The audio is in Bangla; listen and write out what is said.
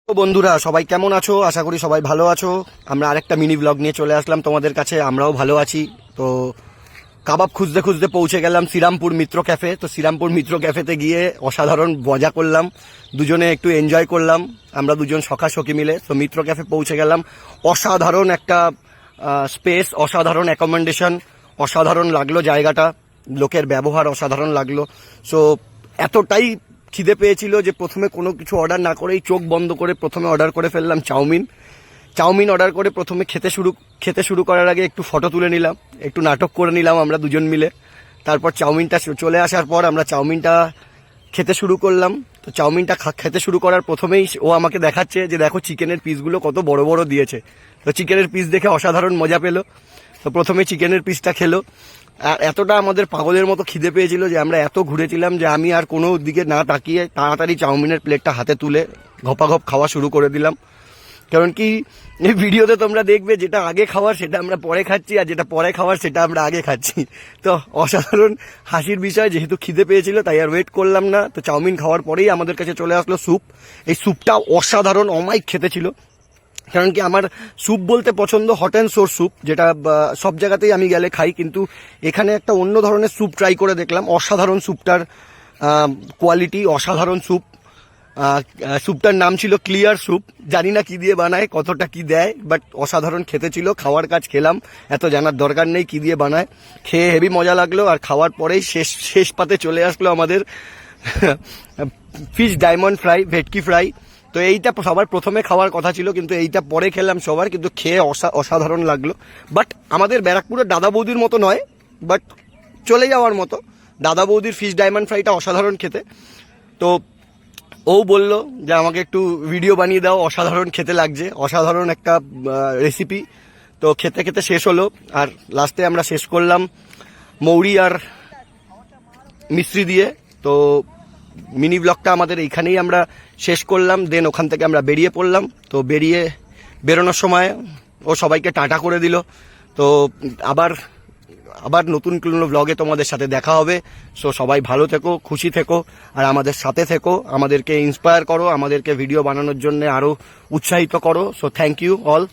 তো বন্ধুরা সবাই কেমন আছো? আশা করি সবাই ভালো আছো। আমরা আরেকটা মিনি ব্লগ নিয়ে চলে আসলাম তোমাদের কাছে। আমরাও ভালো আছি। তো কাবাব খুঁজতে খুঁজতে পৌঁছে গেলাম শ্রীরামপুর মিত্র ক্যাফে। তো শ্রীরামপুর মিত্র ক্যাফেতে গিয়ে অসাধারণ মজা করলাম, দুজনে একটু এনজয় করলাম আমরা দুজন সখী মিলে। তো মিত্র ক্যাফে পৌঁছে গেলাম। অসাধারণ একটা স্পেস, অসাধারণ অ্যাকোমোডেশন, অসাধারণ লাগলো জায়গাটা, লোকের ব্যবহার অসাধারণ লাগলো। সো এতটাই খিদে পেয়েছিল যে প্রথমে কোনো কিছু অর্ডার না করেই চোখ বন্ধ করে প্রথমে অর্ডার করে ফেললাম চাউমিন অর্ডার করে প্রথমে খেতে শুরু করার আগে একটু ফটো তুলে নিলাম, একটু নাটক করে নিলাম আমরা দুজন মিলে। তারপর চাউমিনটা চলে আসার পর আমরা চাউমিনটা খেতে শুরু করলাম। তো চাউমিনটা খেতে শুরু করার প্রথমেই ও আমাকে দেখাচ্ছে যে দেখো চিকেনের পিসগুলো কত বড় বড় দিয়েছে। তো চিকেনের পিস দেখে অসাধারণ মজা পেলো। তো প্রথমে চিকেনের পিসটা খেলো। আর এতটা আমাদের পাগলের মতো খিদে পেয়েছিল যে আমরা এত ঘুরেছিলাম যে আমি আর কোনো দিকে না তাকিয়ে তাড়াতাড়ি চাউমিনের প্লেটটা হাতে তুলে ঘপাঘপ খাওয়া শুরু করে দিলাম। কারণ কি, এই ভিডিওতে তোমরা দেখবে যেটা আগে খাওয়ার সেটা আমরা পরে খাচ্ছি, আর যেটা পরে খাওয়ার সেটা আমরা আগে খাচ্ছি। তো অসাধারণ হাসির বিষয়, যেহেতু খিদে পেয়েছিল তাই আর ওয়েট করলাম না। তো চাউমিন খাওয়ার পরেই আমাদের কাছে চলে আসলো স্যুপ। এই স্যুপটা অসাধারণ অমাইক খেতে ছিল। কারণ কি, আমার স্যুপ বলতে পছন্দ হট অ্যান্ড সোর স্যুপ, যেটা সব জায়গাতেই আমি গেলে খাই, কিন্তু এখানে একটা অন্য ধরনের স্যুপ ট্রাই করে দেখলাম। অসাধারণ স্যুপটার কোয়ালিটি, অসাধারণ স্যুপ। স্যুপটার নাম ছিল ক্লিয়ার স্যুপ। জানি না কি দিয়ে বানায়, কতটা কি দেয়, বাট অসাধারণ খেতে ছিল। খাওয়ার কাজ খেলাম, এত জানার দরকার নেই কি দিয়ে বানায়। খেয়ে হেভি মজা লাগলো। আর খাওয়ার পরেই শেষ পাতে চলে আসলো আমাদের ফিশ ডায়মন্ড ফ্রাই, ভেটকি ফ্রাই। তো এইটা সবার প্রথমে খাওয়ার কথা ছিল, কিন্তু এইটা পরে খেলাম সবার, কিন্তু খেয়ে অসাধারণ লাগলো। বাট আমাদের ব্যারাকপুরের দাদা বৌদির মতো নয়, বাট চলে যাওয়ার মতো। দাদা বৌদির ফিশ ডায়মন্ড ফ্রাইটা অসাধারণ খেতে। তো ও বলল যে আমাকে একটু ভিডিও বানিয়ে দাও, অসাধারণ খেতে লাগছে, অসাধারণ একটা রেসিপি। তো খেতে খেতে শেষ হলো। আর লাস্টে আমরা শেষ করলাম মৌরি আর মিশ্রি দিয়ে। তো মিনি ব্লগটা আমাদের এইখানেই আমরা শেষ করলাম। দেন ওখান থেকে আমরা বেরিয়ে পড়লাম। তো বেরোনোর সময় ও সবাইকে টাটা করে দিল। তো আবার নতুন কোনো ব্লগে তোমাদের সাথে দেখা হবে। সো সবাই ভালো থেকো, খুশি থেকো, আর আমাদের সাথে থেকো, আমাদেরকে ইন্সপায়ার করো, আমাদেরকে ভিডিও বানানোর জন্য আরও উৎসাহিত করো। So thank you all.